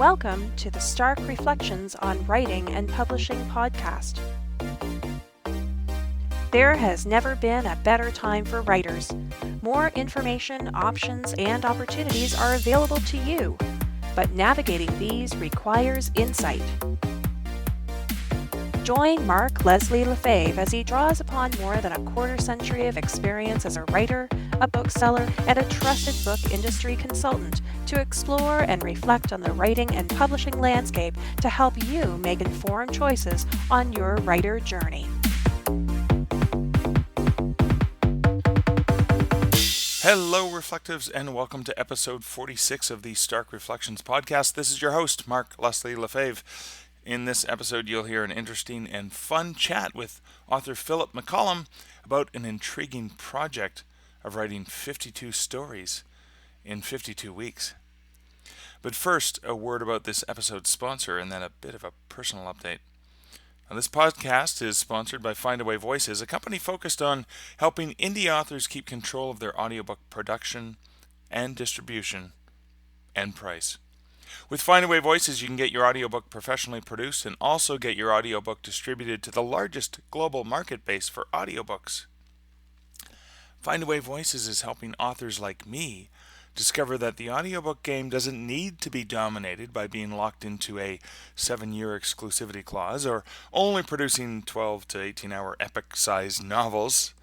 Welcome to the Stark Reflections on Writing and Publishing podcast. There has never been a better time for writers. More information, options, and opportunities are available to you, but navigating these requires insight. Join Mark Leslie Lefebvre as he draws upon more than a quarter century of experience as a writer, a bookseller, and a trusted book industry consultant to explore and reflect on the writing and publishing landscape to help you make informed choices on your writer journey. Hello, Reflectives, and welcome to episode 46 of the Stark Reflections podcast. This is your host, Mark Leslie Lefebvre. In this episode, you'll hear an interesting and fun chat with author Phillip McCollum about an intriguing project of writing 52 stories in 52 weeks. But first, a word about this episode's sponsor, and then a bit of a personal update. Now, this podcast is sponsored by Findaway Voices, a company focused on helping indie authors keep control of their audiobook production and distribution and price. With Findaway Voices, you can get your audiobook professionally produced and also get your audiobook distributed to the largest global market base for audiobooks. Findaway Voices is helping authors like me discover that the audiobook game doesn't need to be dominated by being locked into a 7-year exclusivity clause or only producing 12 to 18-hour epic-sized novels.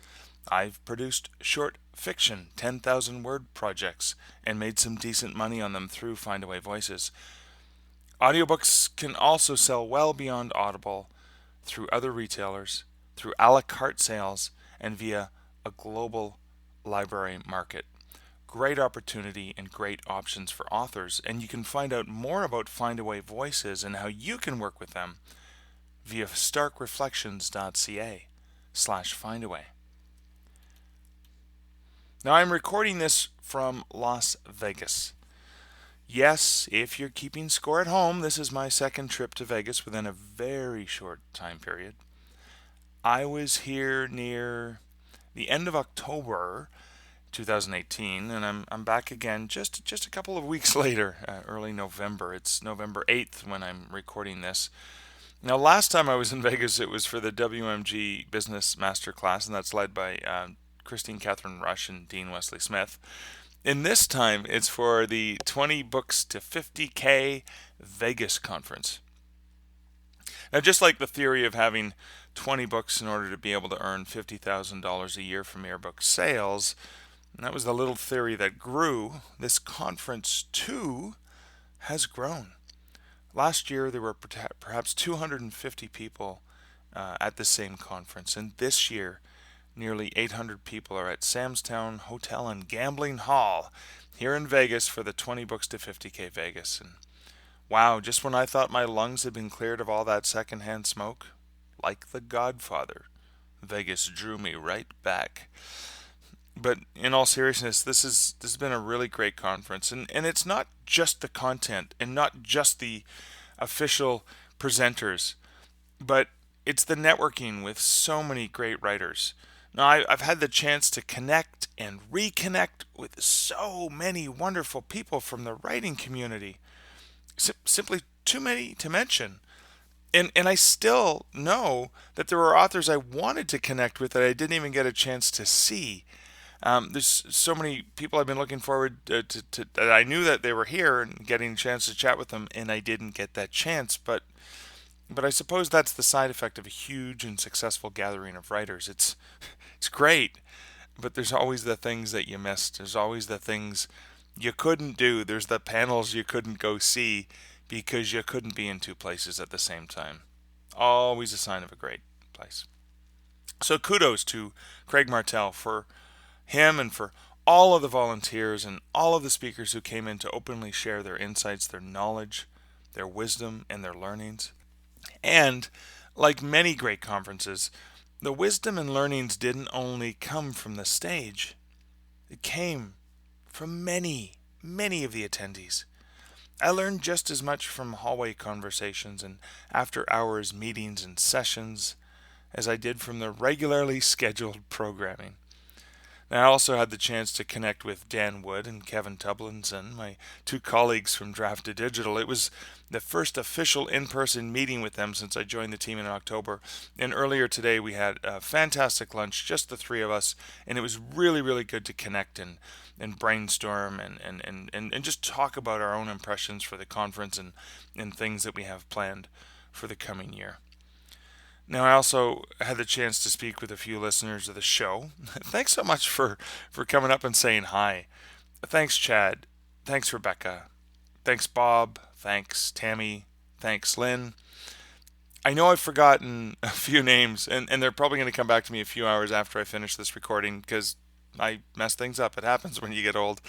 I've produced short fiction, 10,000-word projects, and made some decent money on them through Findaway Voices. Audiobooks can also sell well beyond Audible through other retailers, through a la carte sales, and via a global library market. Great opportunity and great options for authors, and you can find out more about Findaway Voices and how you can work with them via starkreflections.ca/findaway. Now, I'm recording this from Las Vegas. Yes, if you're keeping score at home, this is my second trip to Vegas within a very short time period. I was here near the end of October 2018, and I'm back again just a couple of weeks later, early November. It's November 8th when I'm recording this. Now, last time I was in Vegas, it was for the WMG Business Masterclass, and that's led by Christine Rush and Dean Wesley Smith. And this time, it's for the 20 Books to 50K Vegas conference. Now, just like the theory of having 20 books in order to be able to earn $50,000 a year from yearbook sales, and that was the little theory that grew, this conference too has grown. Last year, there were perhaps 250 people at the same conference, and this year, nearly 800 people are at Sam's Town Hotel and Gambling Hall here in Vegas for the 20 Books to 50K Vegas. And wow, just when I thought my lungs had been cleared of all that secondhand smoke, like The Godfather, Vegas drew me right back. But in all seriousness, this has been a really great conference, and it's not just the content and not just the official presenters, but it's the networking with so many great writers. Now, I've had the chance to connect and reconnect with so many wonderful people from the writing community. Simply too many to mention. And I still know that there were authors I wanted to connect with that I didn't even get a chance to see. There's so many people I've been looking forward to that I knew that they were here and getting a chance to chat with them, and I didn't get that chance. But I suppose that's the side effect of a huge and successful gathering of writers. It's great, but there's always the things that you missed. There's always the things you couldn't do. There's the panels you couldn't go see because you couldn't be in two places at the same time. Always a sign of a great place. So kudos to Craig Martell for him and for all of the volunteers and all of the speakers who came in to openly share their insights, their knowledge, their wisdom, and their learnings. And like many great conferences, the wisdom and learnings didn't only come from the stage. It came from many, many of the attendees. I learned just as much from hallway conversations and after-hours meetings and sessions as I did from the regularly scheduled programming. I also had the chance to connect with Dan Wood and Kevin Tublinson, my two colleagues from Draft to Digital. It was the first official in-person meeting with them since I joined the team in October. And earlier today we had a fantastic lunch, just the three of us, and it was really, really good to connect and brainstorm and just talk about our own impressions for the conference and things that we have planned for the coming year. Now, I also had the chance to speak with a few listeners of the show. Thanks so much for coming up and saying hi. Thanks, Chad. Thanks, Rebecca. Thanks, Bob. Thanks, Tammy. Thanks, Lynn. I know I've forgotten a few names, and they're probably going to come back to me a few hours after I finish this recording because I mess things up. It happens when you get old.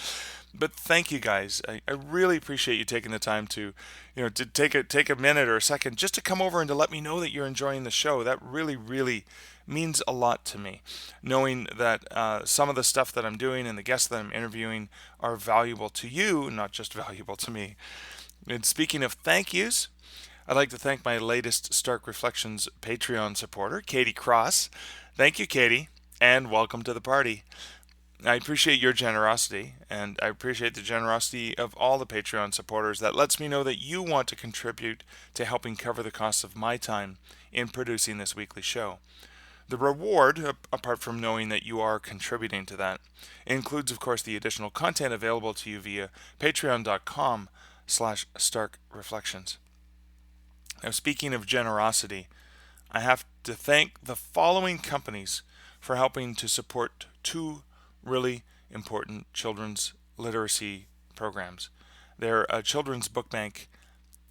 But thank you guys. I really appreciate you taking the time to, to take a minute or a second just to come over and to let me know that you're enjoying the show. That really, really means a lot to me. Knowing that some of the stuff that I'm doing and the guests that I'm interviewing are valuable to you, not just valuable to me. And speaking of thank yous, I'd like to thank my latest Stark Reflections Patreon supporter, Katie Cross. Thank you, Katie, and welcome to the party. I appreciate your generosity, and I appreciate the generosity of all the Patreon supporters. That lets me know that you want to contribute to helping cover the costs of my time in producing this weekly show. The reward, apart from knowing that you are contributing to that, includes, of course, the additional content available to you via patreon.com/starkreflections. Now, speaking of generosity, I have to thank the following companies for helping to support two really important children's literacy programs. They're Children's Book Bank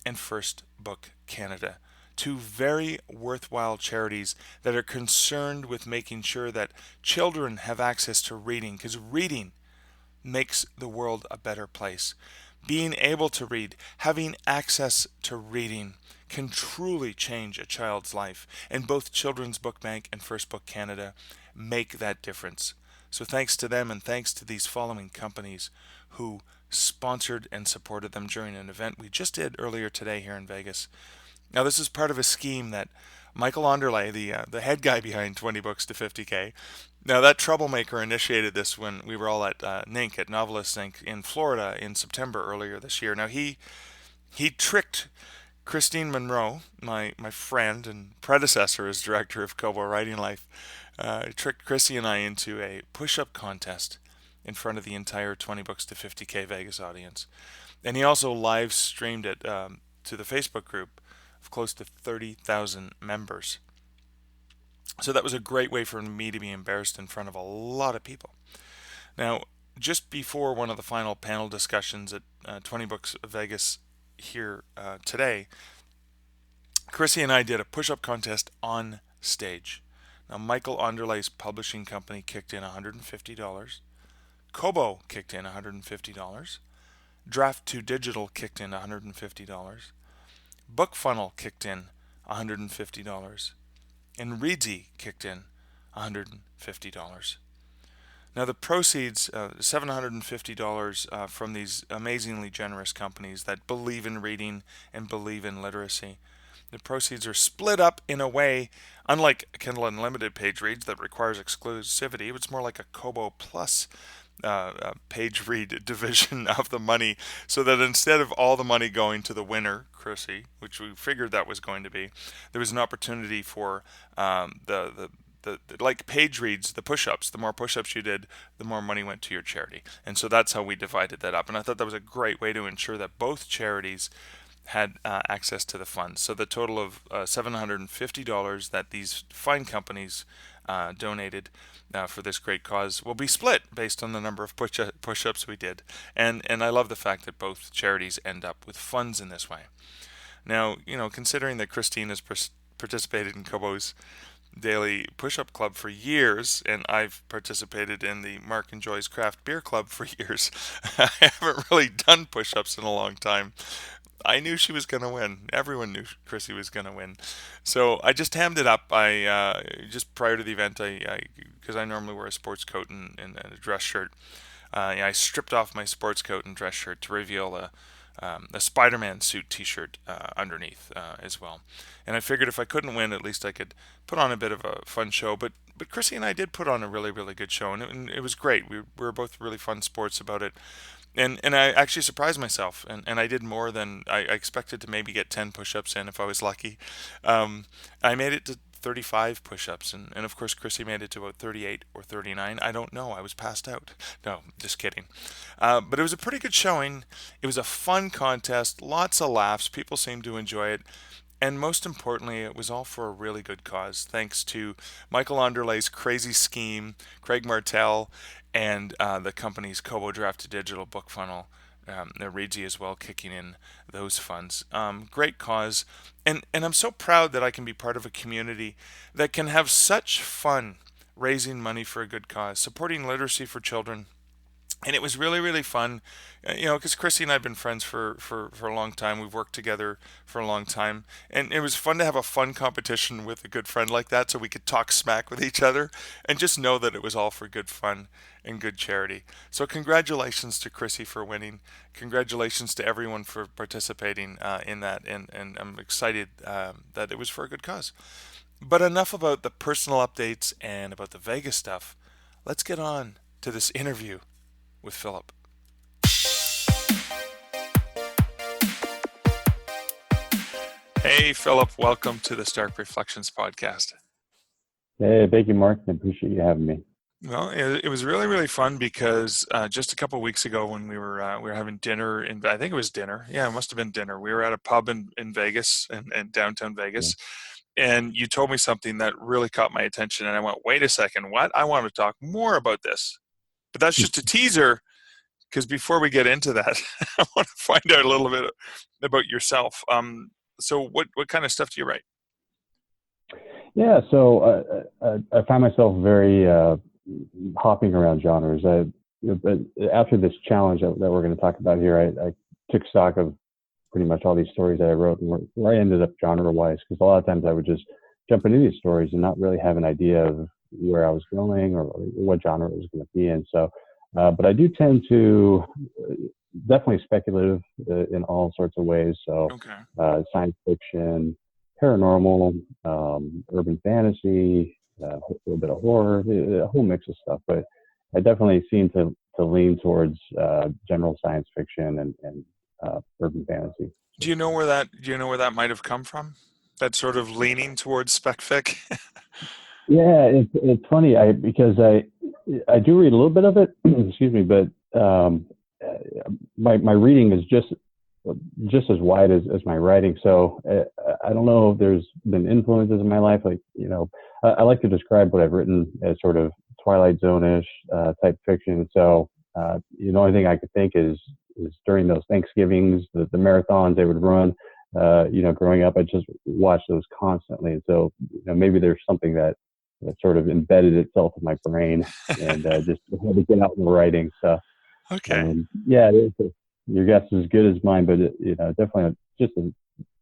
and First Book Canada, two very worthwhile charities that are concerned with making sure that children have access to reading, because reading makes the world a better place. Being able to read, having access to reading, can truly change a child's life, and both Children's Book Bank and First Book Canada make that difference. So thanks to them, and thanks to these following companies who sponsored and supported them during an event we just did earlier today here in Vegas. Now, this is part of a scheme that Michael Onderlay, the head guy behind 20 Books to 50K, now that troublemaker initiated this when we were all at NINC, at Novelists Inc. in Florida in September earlier this year. Now, he tricked Christine Munroe, my friend and predecessor as director of Kobo Writing Life, tricked Chrissy and I into a push-up contest in front of the entire 20 Books to 50K Vegas audience. And he also live streamed it to the Facebook group of close to 30,000 members. So that was a great way for me to be embarrassed in front of a lot of people. Now, just before one of the final panel discussions at 20 Books Vegas here today, Chrissy and I did a push-up contest on stage. Now, Michael Onderlay's publishing company kicked in $150. Kobo kicked in $150. Draft to Digital kicked in $150. BookFunnel kicked in $150. And Reedsy kicked in $150. Now, the proceeds, $750 from these amazingly generous companies that believe in reading and believe in literacy. The proceeds are split up in a way, unlike Kindle Unlimited page reads that requires exclusivity. It's more like a Kobo Plus page read division of the money, so that instead of all the money going to the winner, Chrissy, which we figured that was going to be, there was an opportunity for the like page reads, the push-ups. The more push-ups you did, the more money went to your charity. And so that's how we divided that up. And I thought that was a great way to ensure that both charities had access to the funds. So the total of $750 that these fine companies donated for this great cause will be split based on the number of push-ups we did. And I love the fact that both charities end up with funds in this way. Now, considering that Christine has participated in Kobo's daily push-up club for years, and I've participated in the Mark and Joy's craft beer club for years, I haven't really done push-ups in a long time. I knew she was going to win. Everyone knew Chrissy was going to win. So I just hammed it up. I just prior to the event, because I normally wear a sports coat and a dress shirt, I stripped off my sports coat and dress shirt to reveal a Spider-Man suit T-shirt underneath as well. And I figured if I couldn't win, at least I could put on a bit of a fun show. But Chrissy and I did put on a really, really good show, and it was great. We were both really fun sports about it. And I actually surprised myself, and I did more than I expected to maybe get 10 push-ups in if I was lucky. I made it to 35 push-ups, and of course Chrissy made it to about 38 or 39. I don't know. I was passed out. No, just kidding. But it was a pretty good showing. It was a fun contest, lots of laughs. People seemed to enjoy it. And most importantly, it was all for a really good cause, thanks to Michael Onderlay's crazy scheme, Craig Martell, and the company's Kobo Draft to Digital BookFunnel, Reedsy as well, kicking in those funds. Great cause, and I'm so proud that I can be part of a community that can have such fun raising money for a good cause, supporting literacy for children. And it was really, really fun, because Chrissy and I have been friends for a long time. We've worked together for a long time. And it was fun to have a fun competition with a good friend like that so we could talk smack with each other and just know that it was all for good fun and good charity. So congratulations to Chrissy for winning. Congratulations to everyone for participating in that. And I'm excited that it was for a good cause. But enough about the personal updates and about the Vegas stuff. Let's get on to this interview with Phillip. Hey, Phillip, welcome to the Stark Reflections podcast. Hey, thank you, Mark. I appreciate you having me. Well, it was really, really fun because just a couple of weeks ago when we were having dinner, I think it was dinner. Yeah, it must have been dinner. We were at a pub in Vegas, in downtown Vegas. Yeah. And you told me something that really caught my attention. And I went, wait a second, what? I want to talk more about this. But that's just a teaser. Because before we get into that, I want to find out a little bit about yourself. So what kind of stuff do you write? Yeah, so I find myself very hopping around genres. But after this challenge that we're going to talk about here, I took stock of pretty much all these stories that I wrote and where I ended up genre-wise, because a lot of times I would just jump into these stories and not really have an idea of where I was going or what genre it was going to be in. So. But I do tend to definitely speculative in all sorts of ways. So okay. Science fiction, paranormal, urban fantasy, a little bit of horror, a whole mix of stuff. But I definitely seem to lean towards general science fiction and urban fantasy. Do you know where that might have come from? That sort of leaning towards spec fic? Yeah, it's funny because I do read a little bit of it, excuse me, but my reading is just as wide as my writing. So I don't know if there's been influences in my life. Like, I like to describe what I've written as sort of Twilight Zone-ish type fiction. So the only thing I could think is during those Thanksgivings, the marathons they would run. Growing up, I just watched those constantly. And so maybe there's something that sort of embedded itself in my brain and just had to get out in the writing. So, okay. Yeah, your guess is as good as mine, but definitely just a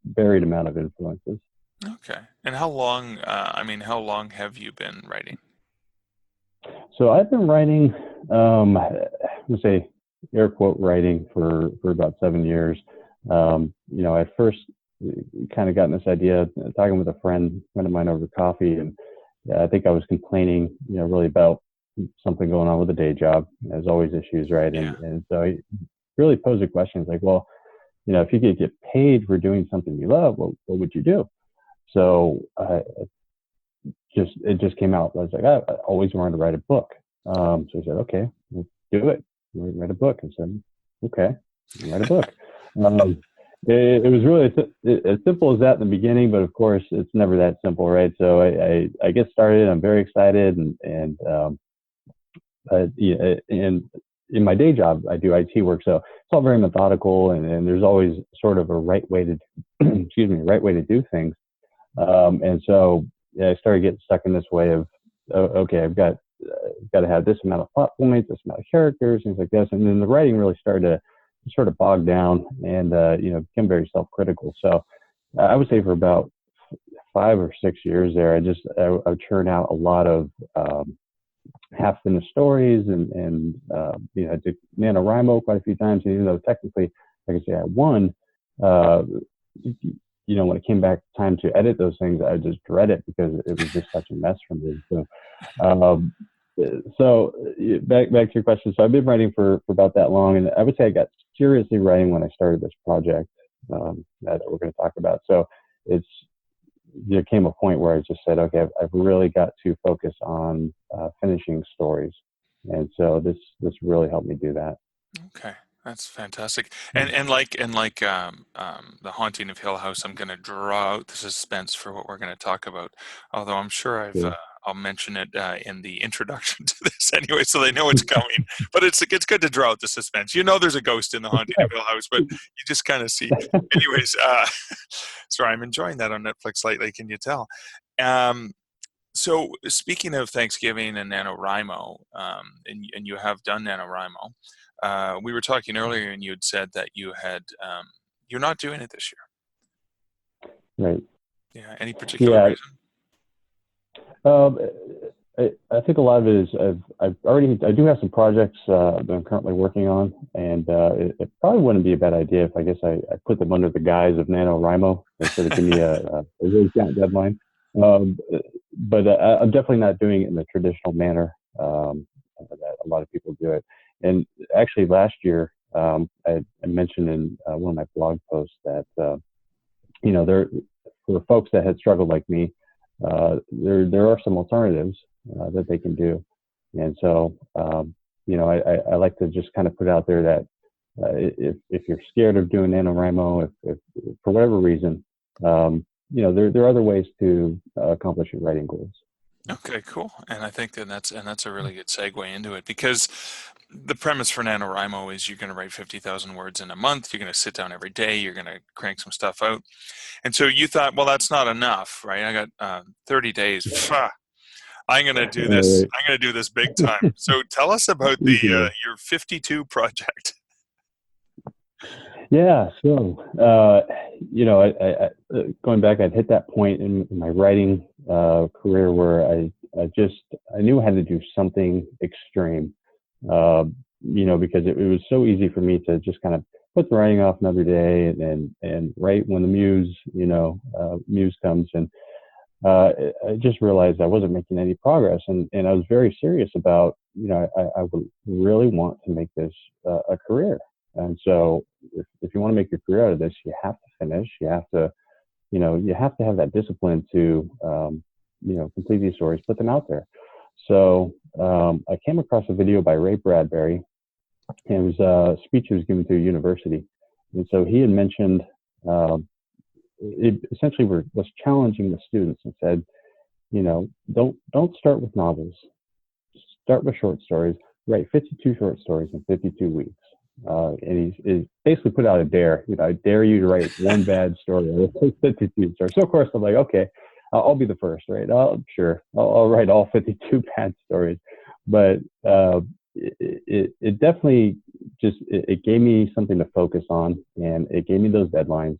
varied amount of influences. Okay. And how long have you been writing? So I've been writing, let's say air quote writing for about 7 years. I first kind of gotten this idea talking with a friend of mine over coffee, and I think I was complaining, really about something going on with the day job. There's always issues, right? Yeah. And so he really posed a question. It's like, well, if you could get paid for doing something you love, what would you do? So it just came out. I was like, I always wanted to write a book. So I said, okay, let's do it. Write a book. And said, okay, write a book. It was really as simple as that in the beginning, but of course it's never that simple, right? So I get started. I'm very excited, and in my day job I do IT work, so it's all very methodical, and there's always sort of a right way to right way to do things. And so I started getting stuck in this way of okay, I've got to have this amount of plot points, this amount of characters, things like this, and then the writing really started to sort of bogged down and become very self-critical. So I would say for about 5 or 6 years there, I would churn out a lot of half-finished stories, and I did NaNoWriMo quite a few times. And even though technically like I say, I won, when it came back time to edit those things, I just dread it because it was just such a mess for me. Um, so back to your question. So I've been writing for about that long, and I would say I got seriously writing when I started this project that we're going to talk about. So there came a point where I just said, okay, I've really got to focus on finishing stories, and so this really helped me do that. Okay, that's fantastic. And like The Haunting of Hill House, I'm going to draw out the suspense for what we're going to talk about. Although I'm sure I'll mention it in the introduction to this anyway, so they know it's coming. But it's good to draw out the suspense. There's a ghost in The Haunting of Hill House, but you just kind of see. Anyways, sorry, I'm enjoying that on Netflix lately. Can you tell? So speaking of Thanksgiving and NaNoWriMo, and you have done NaNoWriMo, we were talking earlier, and you had said that you're not doing it this year. Right. Yeah. Any particular reason? I think a lot of it is I do have some projects that I'm currently working on, and it probably wouldn't be a bad idea if I put them under the guise of NaNoWriMo instead of giving me a really giant deadline. But I'm definitely not doing it in the traditional manner that a lot of people do it. And actually, last year, I mentioned in one of my blog posts that there for folks that had struggled like me, there are some alternatives that they can do. And so, I like to just kind of put out there that if you're scared of doing NaNoWriMo, if for whatever reason, there are other ways to accomplish your writing goals. Okay, cool. And I think that's a really good segue into it, because the premise for NaNoWriMo is you're going to write 50,000 words in a month. You're going to sit down every day. You're going to crank some stuff out. And so you thought, well, that's not enough, right? I got 30 days. I'm going to do this. I'm going to do this big time. So tell us about your 52 project. Yeah. So, I going back, I'd hit that point in my writing career where I knew I had to do something extreme, because it was so easy for me to just kind of put the writing off another day and write when the muse comes. And I just realized I wasn't making any progress, and I was very serious about, I would really want to make this a career. And so if you want to make your career out of this, you have to finish. You have to, you have to have that discipline to, complete these stories, put them out there. So I came across a video by Ray Bradbury. It was a speech he was given to a university. And so he had mentioned, it essentially was challenging the students and said, don't start with novels. Start with short stories. Write 52 short stories in 52 weeks. And he's basically put out a dare. I dare you to write one bad story out of 52 stories. So of course I'm like, okay, I'll be the first, right? Sure, I'll write all 52 bad stories. But it definitely it gave me something to focus on, and it gave me those deadlines.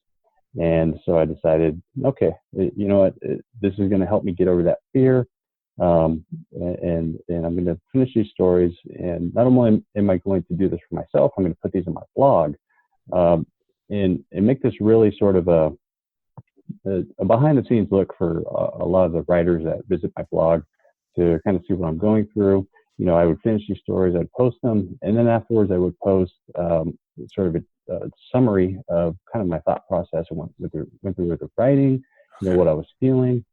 And so I decided, okay, you know what, this is going to help me get over that fear. And I'm going to finish these stories, and not only am I going to do this for myself, I'm going to put these on my blog, and make this really sort of a behind the scenes look for a lot of the writers that visit my blog to kind of see what I'm going through. I would finish these stories, I'd post them, and then afterwards I would post sort of a summary of kind of my thought process. I went through with the writing, what I was feeling.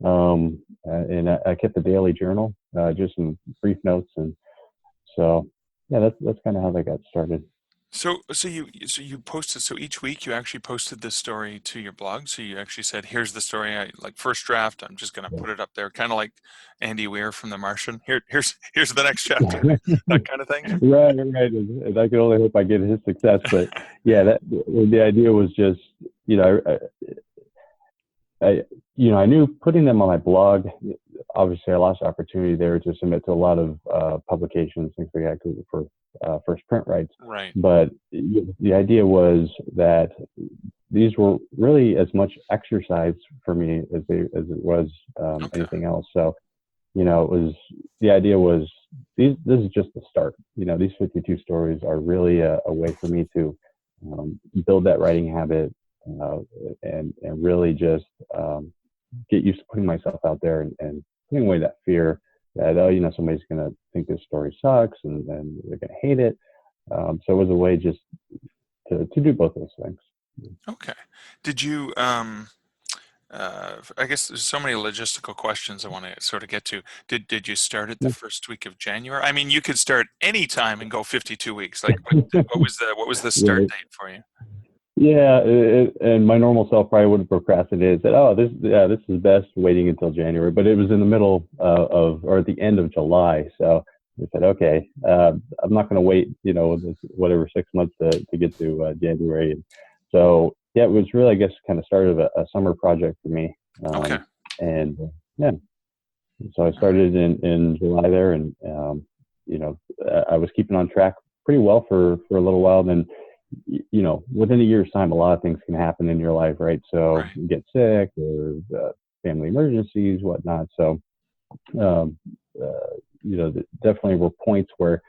And I kept a daily journal, just some brief notes. And so, yeah, that's kind of how that got started. So you posted, so each week you actually posted this story to your blog. So you actually said, here's the story, first draft, I'm just going to put it up there, kind of like Andy Weir from The Martian. Here's the next chapter, that kind of thing. Right. And I can only hope I get his success, but yeah, the idea was just, I knew putting them on my blog, obviously I lost the opportunity there to submit to a lot of publications, things like that, for first print rights. Right. But the idea was that these were really as much exercise for me as it was anything else. So, the idea was this is just the start. These 52 stories are really a way for me to build that writing habit, and really just get used to putting myself out there and putting away that fear that, oh, somebody's going to think this story sucks and they're going to hate it. So it was a way just to do both those things. Okay. Did you, I guess there's so many logistical questions I want to sort of get to. Did you start at the first week of January? I mean, you could start any time and go 52 weeks. Like, what was the start Right. date for you? Yeah, and my normal self probably would have procrastinated, said, "Oh, this is best waiting until January." But it was in the middle or at the end of July, so I said, "Okay, I'm not going to wait, whatever 6 months to get to January." And so yeah, it was really, I guess, kind of started a summer project for me, Okay. and yeah, so I started in July there, and I was keeping on track pretty well for a little while. Then, within a year's time, a lot of things can happen in your life, right? So Right. you get sick or family emergencies, whatnot. So, definitely were points where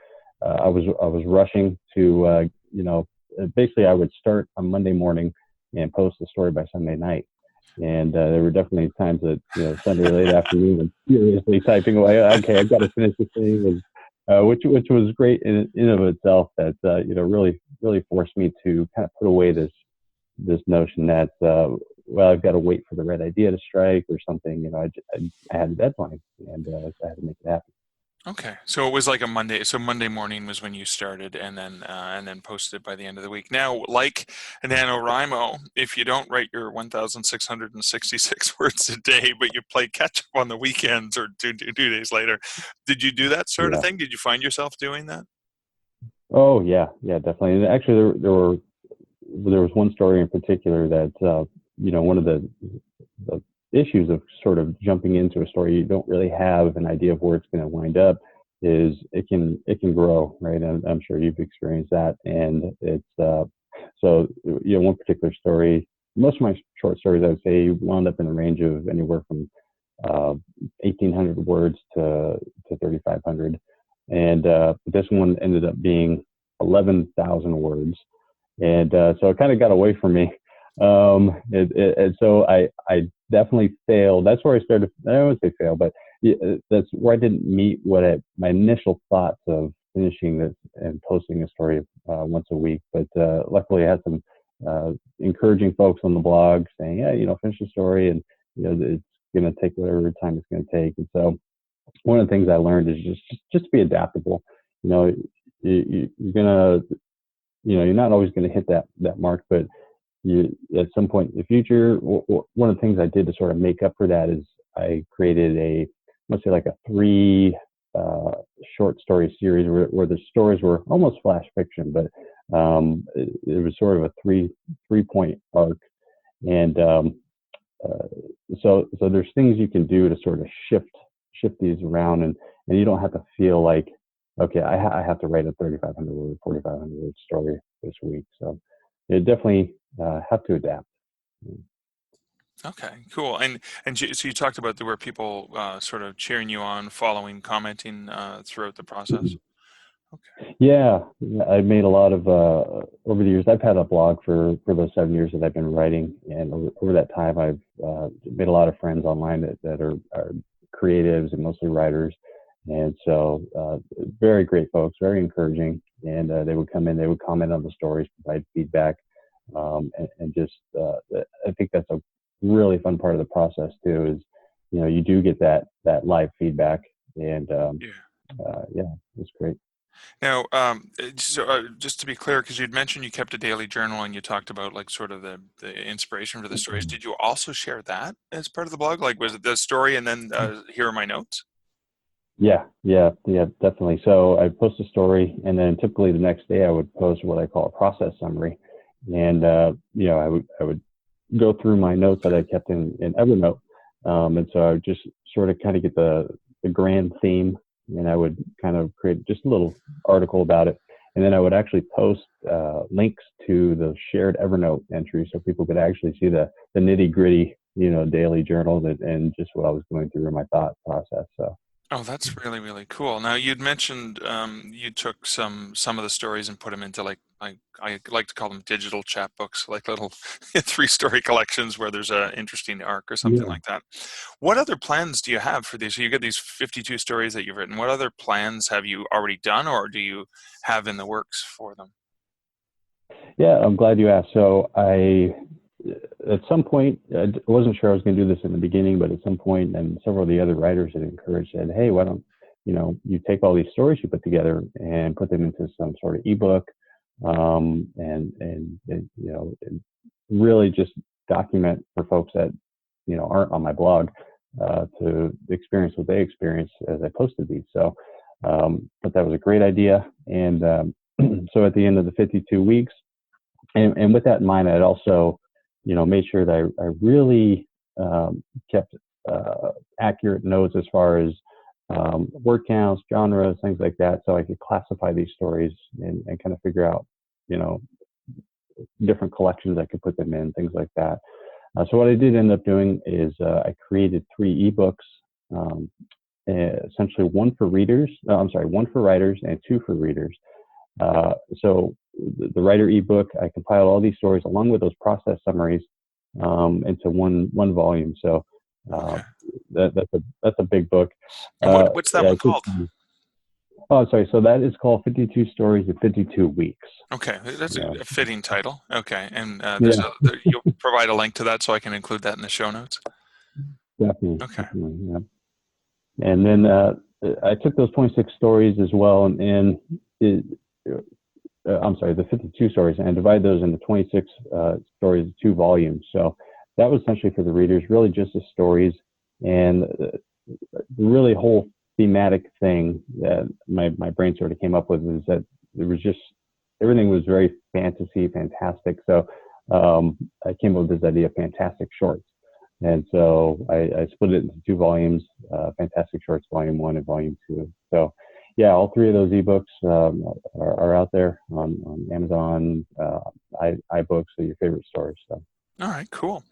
I was rushing to, basically I would start on Monday morning and post the story by Sunday night. And there were definitely times that, Sunday late afternoon and furiously typing away, okay, I've got to finish this thing. Which was great in of itself. That really forced me to kind of put away this notion that well, I've got to wait for the right idea to strike or something. I had a deadline, and I had to make it happen. Okay, so it was like a Monday. So Monday morning was when you started, and then posted by the end of the week. Now, like NaNoWriMo, if you don't write your 1,666 words a day, but you play catch up on the weekends or two days later, did you do that sort of Yeah. thing? Did you find yourself doing that? Oh yeah, definitely. And actually, there was one story in particular that one of the issues of sort of jumping into a story you don't really have an idea of where it's going to wind up is it can grow, right? And I'm sure you've experienced that. And it's so one particular story. Most of my short stories, I would say, wound up in the range of anywhere from 1,800 words to 3,500, and this one ended up being 11,000 words, and so it kind of got away from me. And so I definitely failed. That's where I started. I don't want to say fail, but that's where I didn't meet my initial thoughts of finishing this and posting a story once a week. But luckily, I had some encouraging folks on the blog saying, "Yeah, finish the story, and it's going to take whatever time it's going to take." And so one of the things I learned is just be adaptable. You're gonna, you're not always going to hit that mark, but at some point in the future, one of the things I did to sort of make up for that is I created let's say like a 3 short story series where the stories were almost flash fiction, but it was sort of a 3-point arc. And so there's things you can do to sort of shift these around, and you don't have to feel like, okay, I have to write a 3,500 word, 4,500 word story this week. So you definitely have to adapt. Okay, cool. And so you talked about there were people sort of cheering you on, following, commenting throughout the process. Okay. Yeah, I've made a lot of over the years. I've had a blog for those 7 years that I've been writing, and over that time, I've made a lot of friends online that are creatives and mostly writers, and so very great folks, very encouraging, and they would come in, they would comment on the stories, provide feedback, and just I think that's a really fun part of the process too. Is you do get that live feedback, and yeah, it's great. Now, just to be clear, because you'd mentioned you kept a daily journal and you talked about like sort of the inspiration for the stories. Did you also share that as part of the blog? Like, was it the story and then here are my notes? Yeah, definitely. So I post a story, and then typically the next day I would post what I call a process summary, and I would go through my notes that I kept in Evernote, and so I would just sort of kind of get the grand theme, and I would kind of create just a little article about it, and then I would actually post links to the shared Evernote entry so people could actually see the nitty gritty, daily journal and just what I was going through in my thought process. So. Oh, that's really, really cool. Now, you'd mentioned you took some of the stories and put them into I like to call them digital chapbooks, like little three-story collections where there's an interesting arc or something Yeah. like that. What other plans do you have for these? So you get these 52 stories that you've written. What other plans have you already done, or do you have in the works for them? Yeah, I'm glad you asked. So at some point, I wasn't sure I was going to do this in the beginning, but at some point, and several of the other writers had encouraged, said, "Hey, why don't you take all these stories you put together and put them into some sort of ebook, and and really just document for folks that aren't on my blog to experience what they experienced as I posted these." So, but that was a great idea, and so at the end of the 52 weeks. And with that in mind, I'd also, made sure that I really kept accurate notes as far as word counts, genres, things like that, so I could classify these stories and kind of figure out, you know, different collections I could put them in, things like that. So what I did end up doing is I created 3 ebooks, um, essentially one for readers. I'm sorry, one for writers and 2 for readers. So the writer ebook, I compiled all these stories along with those process summaries into one volume. So uh, Okay. that's a big book. And what's that Yeah, one called? oh, sorry. So that is called 52 Stories in 52 Weeks. Okay, that's Yeah, a fitting title. Okay, and yeah, you'll provide a link to that so I can include that in the show notes. definitely, Okay. definitely. Yeah. And then I took those 26 stories as well, and it, I'm sorry, the 52 stories, and divide those into 26 stories, 2 volumes. So that was essentially for the readers, really just the stories, and the really whole thematic thing that my brain sort of came up with is that it was just everything was very fantasy, fantastic. So I came up with this idea of fantastic shorts. And so I split it into 2 volumes, Fantastic Shorts Volume 1 and Volume 2. So yeah, all 3 of those ebooks are out there on Amazon, iBooks, or your favorite stores. So. All right, cool.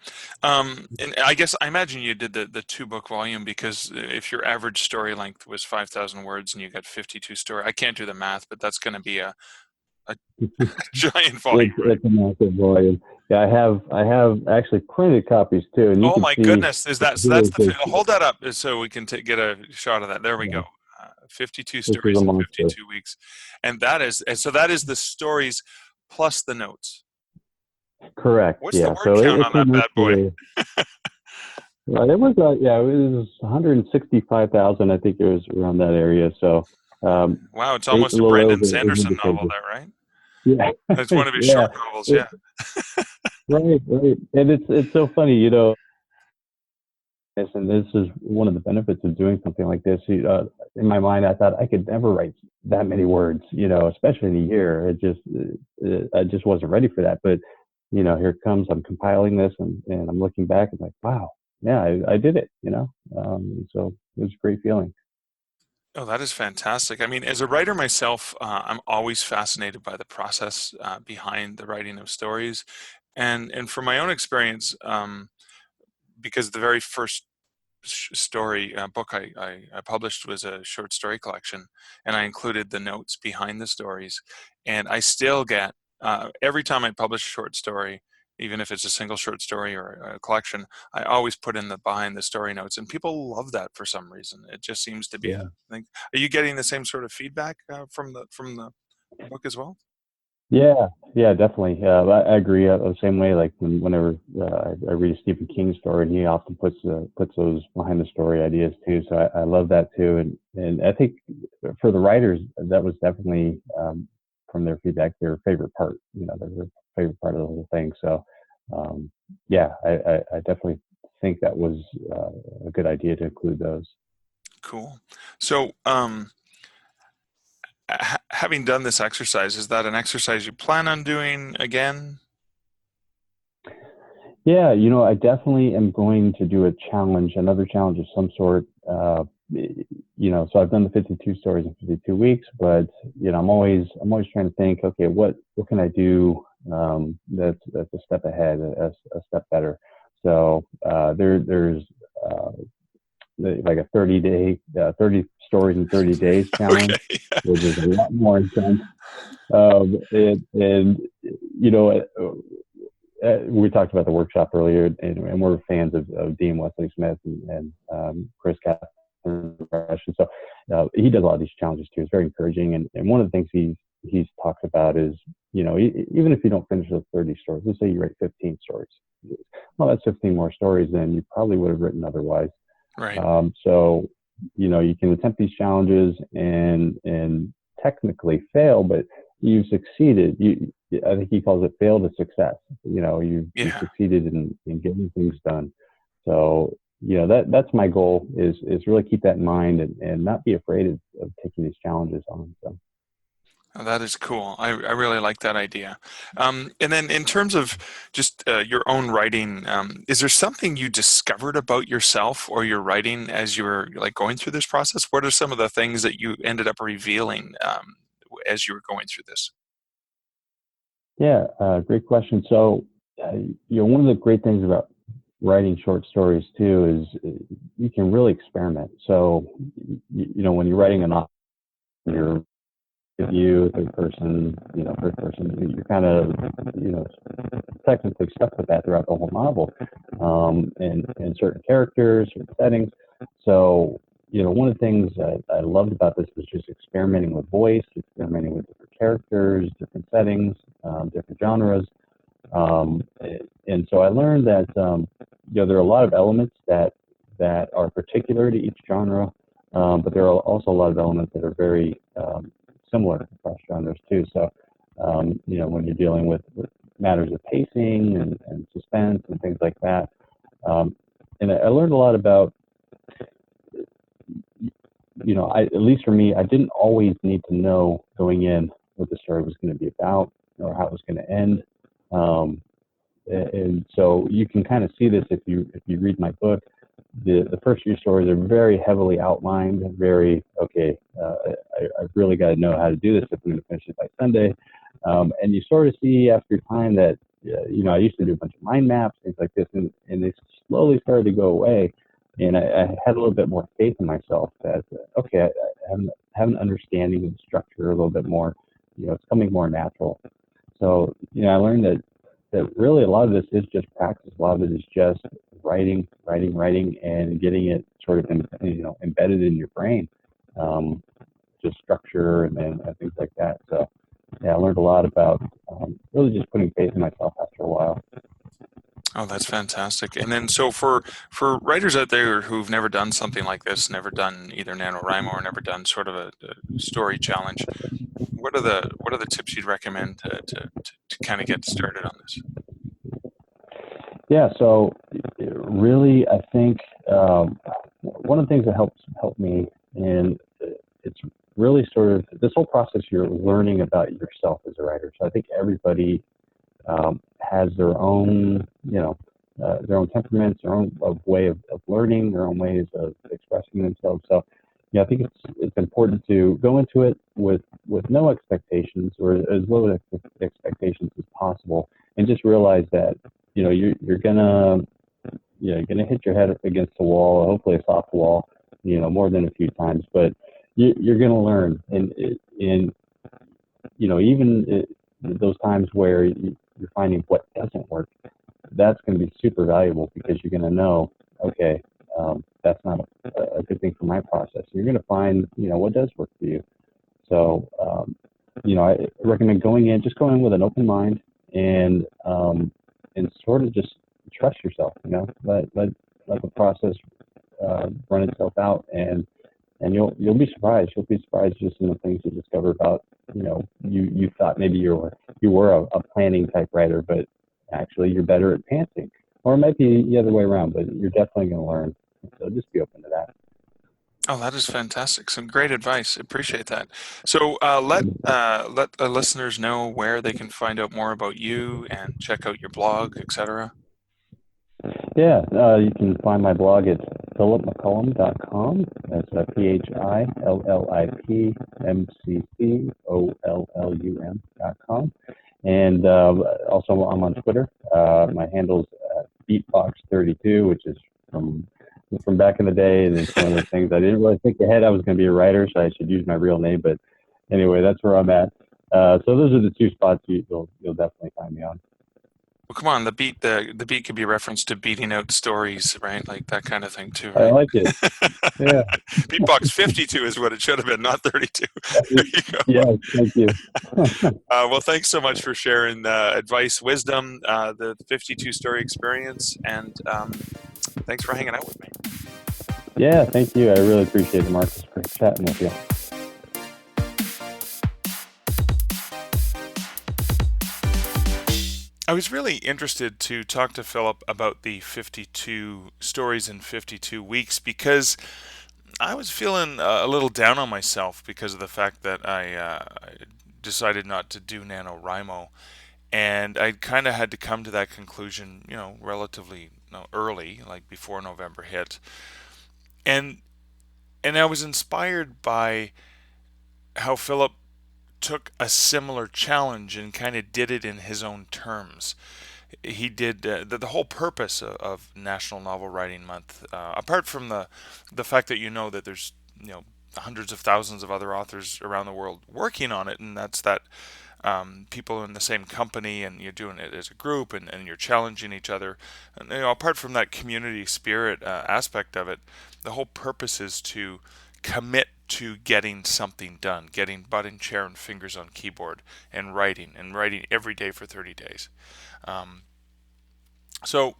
And I guess I imagine you did the 2 book volume because if your average story length was 5,000 words and you got 52 story, I can't do the math, but that's going to be a giant volume, right? It's a massive volume. Yeah, I have actually printed copies too, and you Oh can my see goodness, is that so? here That's is this, hold that up so we can get a shot of that. There we yeah, go. 52 this is stories a in monster. 52 weeks, and that is the stories plus the notes. Correct. What's the Yeah. word So count it on that came out bad boy? to it was yeah, it was 165,000. I think it was around that area. So Wow, it's eight a almost a little Brandon over Sanderson 800 novel pages. there, right? Yeah. It's one of his Yeah. short novels, It, yeah. right. Right. And it's so funny, and this is one of the benefits of doing something like this. In my mind, I thought I could never write that many words, especially in a year. I just wasn't ready for that. But, here it comes, I'm compiling this and I'm looking back and like, wow, yeah, I did it, so it was a great feeling. Oh, that is fantastic. I mean, as a writer myself, I'm always fascinated by the process behind the writing of stories, and from my own experience, because the very first story book I published was a short story collection, and I included the notes behind the stories, and I still get every time I publish a short story, even if it's a single short story or a collection, I always put in the behind the story notes, and people love that for some reason. It just seems to be a Yeah. thing. Are you getting the same sort of feedback from the book as well? Yeah, yeah, definitely. I agree. The same way. Like whenever I read a Stephen King story, and he often puts those behind the story ideas too. So I love that too. And I think for the writers, that was definitely from their feedback their favorite part. Their favorite part of the whole thing. So yeah, I definitely think that was a good idea to include those. Cool. So, having done this exercise, is that an exercise you plan on doing again? Yeah, I definitely am going to do a challenge, another challenge of some sort. So I've done the 52 stories in 52 weeks, but I'm always trying to think, okay, what can I do that's a step ahead, a step better. So there's like a 30 stories in 30 days challenge, Okay. which is a lot more intense. And we talked about the workshop earlier, and we're fans of Dean Wesley Smith and Chris Catherine. And so he does a lot of these challenges too. It's very encouraging. And one of the things he's talks about is, even if you don't finish those 30 stories, let's say you write 15 stories. Well, that's 15 more stories than you probably would have written otherwise. Right. So, you can attempt these challenges and technically fail, but you've succeeded. I think he calls it fail to success. You've succeeded in getting things done. So, that's my goal is really keep that in mind and not be afraid of taking these challenges on. So. Oh, that is cool. I really like that idea. And then in terms of just your own writing, is there something you discovered about yourself or your writing as you were going through this process? What are some of the things that you ended up revealing as you were going through this? Yeah, great question. So, one of the great things about writing short stories too is you can really experiment. So, when you're writing a novel, you're third person, first person, you're kind of, technically stuck with that throughout the whole novel, and certain characters, certain settings. So, one of the things I loved about this was just experimenting with voice, experimenting with different characters, different settings, different genres. And so I learned that, there are a lot of elements that are particular to each genre, but there are also a lot of elements that are very similar across genres too. So, when you're dealing with matters of pacing and suspense and things like that, and I learned a lot about, at least for me, I didn't always need to know going in what the story was going to be about or how it was going to end. And so you can kind of see this if you read my book. The first few stories are very heavily outlined, very, I've really got to know how to do this if I'm going to finish it by Sunday. And you sort of see after time that, I used to do a bunch of mind maps, things like this, and they slowly started to go away. And I had a little bit more faith in myself that, I have an understanding of the structure a little bit more. It's coming more natural. So, I learned that really a lot of this is just practice. A lot of it is just writing, and getting it sort of, embedded in your brain, just structure and things like that. So, I learned a lot about really just putting faith in myself after a while. Oh, that's fantastic. And then, so for writers out there who've never done something like this, never done either NaNoWriMo or never done sort of a story challenge, what are the tips you'd recommend to kind of get started on this? Yeah, so really, I think one of the things that helped me, and it's really sort of this whole process. You're learning about yourself as a writer. So I think everybody has their own, their own temperaments, their own way of learning, their own ways of expressing themselves. So, I think it's important to go into it with no expectations, or as low expectations as possible, and just realize that you're gonna hit your head up against the wall, hopefully a soft wall, more than a few times, but you're gonna learn, and even those times where you're finding what doesn't work, that's going to be super valuable because you're going to know, that's not a good thing for my process. You're going to find, what does work for you. So, I recommend going in with an open mind and sort of just trust yourself, let the process run itself out, and you'll be surprised. You'll be surprised just in the things you discover about, you thought maybe you were a planning type writer, but actually you're better at pantsing. Or it might be the other way around, but you're definitely going to learn. So just be open to that. Oh, that is fantastic. Some great advice. Appreciate that. So let the listeners know where they can find out more about you and check out your blog, etc. Yeah, you can find my blog at phillipmccollum.com. That's PhillipMcCollum.com. And also I'm on Twitter. My handle's beatbox32, which is from from back in the day, and it's one of those things I didn't really think ahead I was going to be a writer, so I should use my real name. But anyway, that's where I'm at. So those are the two spots you'll definitely find me on. Well, come on, the beat could be referenced to beating out stories, right? Like that kind of thing too, I right? like it. Yeah. Beatbox 52 is what it should have been, not 32. There you go. Yeah. Thank you. Well, thanks so much for sharing advice, wisdom, the 52 story experience, and thanks for hanging out with me. Yeah. Thank you. I really appreciate it, Marcus, for chatting with you. I was really interested to talk to Phillip about the 52 stories in 52 weeks because I was feeling a little down on myself because of the fact that I decided not to do NaNoWriMo. And I kind of had to come to that conclusion, relatively early, like before November hit. And I was inspired by how Phillip took a similar challenge and kind of did it in his own terms. He did the whole purpose of National Novel Writing Month, apart from the fact that that there's hundreds of thousands of other authors around the world working on it, and that's that people in the same company, and you're doing it as a group, and you're challenging each other. And, apart from that community spirit aspect of it, the whole purpose is to commit to getting something done, getting butt in chair and fingers on keyboard and writing every day for 30 days. So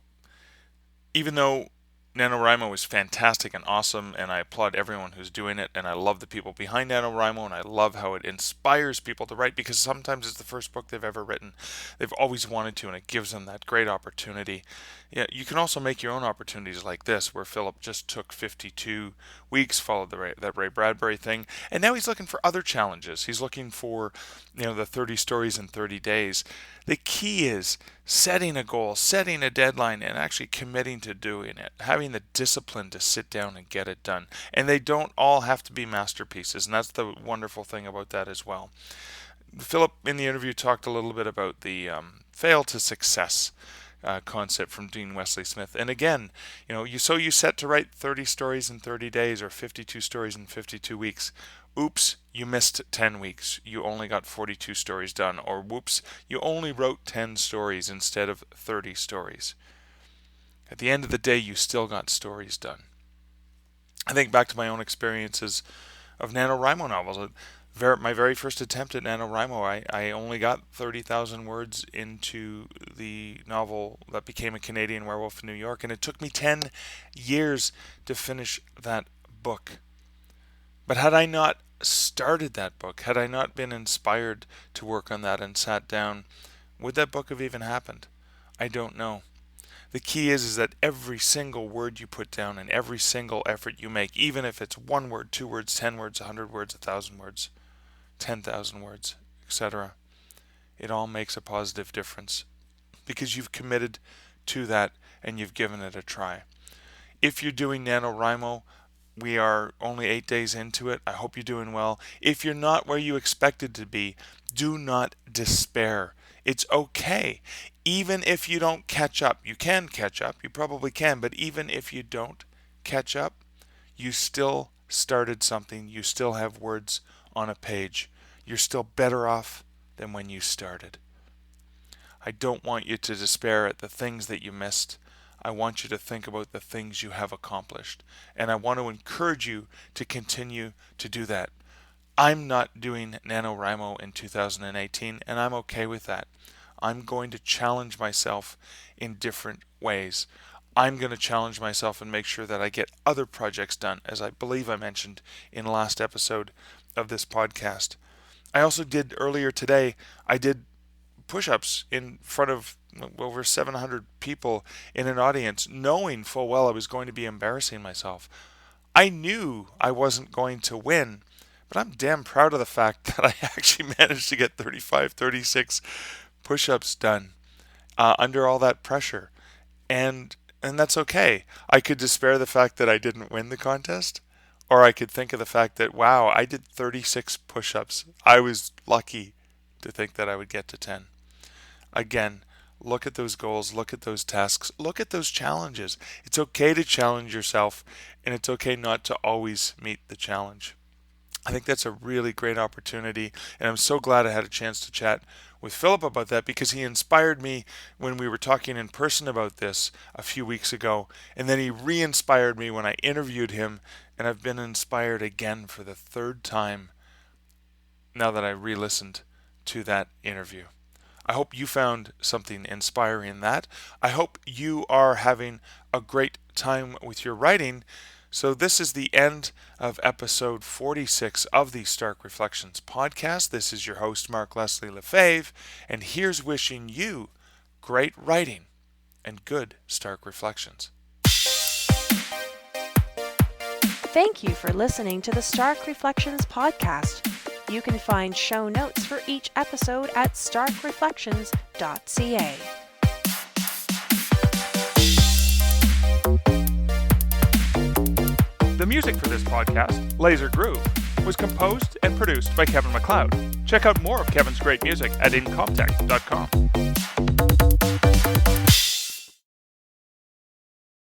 even though NaNoWriMo is fantastic and awesome, and I applaud everyone who's doing it, and I love the people behind NaNoWriMo, and I love how it inspires people to write, because sometimes it's the first book they've ever written. They've always wanted to, and it gives them that great opportunity. Yeah, you can also make your own opportunities like this, where Phillip just took 52 weeks, followed that Ray Bradbury thing, and now he's looking for other challenges. He's looking for, the 30 stories in 30 days. The key is setting a goal, setting a deadline, and actually committing to doing it, having the discipline to sit down and get it done. And they don't all have to be masterpieces, and that's the wonderful thing about that as well. Phillip, in the interview, talked a little bit about the fail to success concept from Dean Wesley Smith. And again, you set to write 30 stories in 30 days or 52 stories in 52 weeks. Oops, you missed 10 weeks. You only got 42 stories done. Or whoops, you only wrote 10 stories instead of 30 stories. At the end of the day, you still got stories done. I think back to my own experiences of NaNoWriMo novels. My very first attempt at NaNoWriMo, I only got 30,000 words into the novel that became A Canadian Werewolf in New York, and it took me 10 years to finish that book. But had I not started that book, had I not been inspired to work on that and sat down, would that book have even happened? I don't know. The key is that every single word you put down and every single effort you make, even if it's 1 word, 2 words, 10 words, 100 words, 1,000 words, 10,000 words, etc., it all makes a positive difference because you've committed to that and you've given it a try. If you're doing NaNoWriMo, we are only 8 days into it. I hope you're doing well. If you're not where you expected to be, do not despair. It's okay. Even if you don't catch up, you can catch up. You probably can. But even if you don't catch up, you still started something. You still have words on a page. You're still better off than when you started. I don't want you to despair at the things that you missed. I want you to think about the things you have accomplished. And I want to encourage you to continue to do that. I'm not doing NaNoWriMo in 2018, and I'm okay with that. I'm going to challenge myself in different ways. I'm going to challenge myself and make sure that I get other projects done, as I believe I mentioned in the last episode of this podcast. I also did earlier today, I did push-ups in front of over 700 people in an audience, knowing full well I was going to be embarrassing myself. I knew I wasn't going to win, but I'm damn proud of the fact that I actually managed to get 35, 36 push-ups done under all that pressure. And that's okay. I could despair the fact that I didn't win the contest, or I could think of the fact that, wow, I did 36 push-ups. I was lucky to think that I would get to 10. Again, look at those goals, look at those tasks, look at those challenges. It's okay to challenge yourself, and it's okay not to always meet the challenge. I think that's a really great opportunity, and I'm so glad I had a chance to chat with Phillip about that, because he inspired me when we were talking in person about this a few weeks ago, and then he re-inspired me when I interviewed him, and I've been inspired again for the third time now that I re-listened to that interview. I hope you found something inspiring in that. I hope you are having a great time with your writing. So this is the end of episode 46 of the Stark Reflections podcast. This is your host, Mark Leslie Lefebvre, and here's wishing you great writing and good Stark Reflections. Thank you for listening to the Stark Reflections podcast. You can find show notes for each episode at starkreflections.ca. The music for this podcast, Laser Groove, was composed and produced by Kevin MacLeod. Check out more of Kevin's great music at incomptech.com.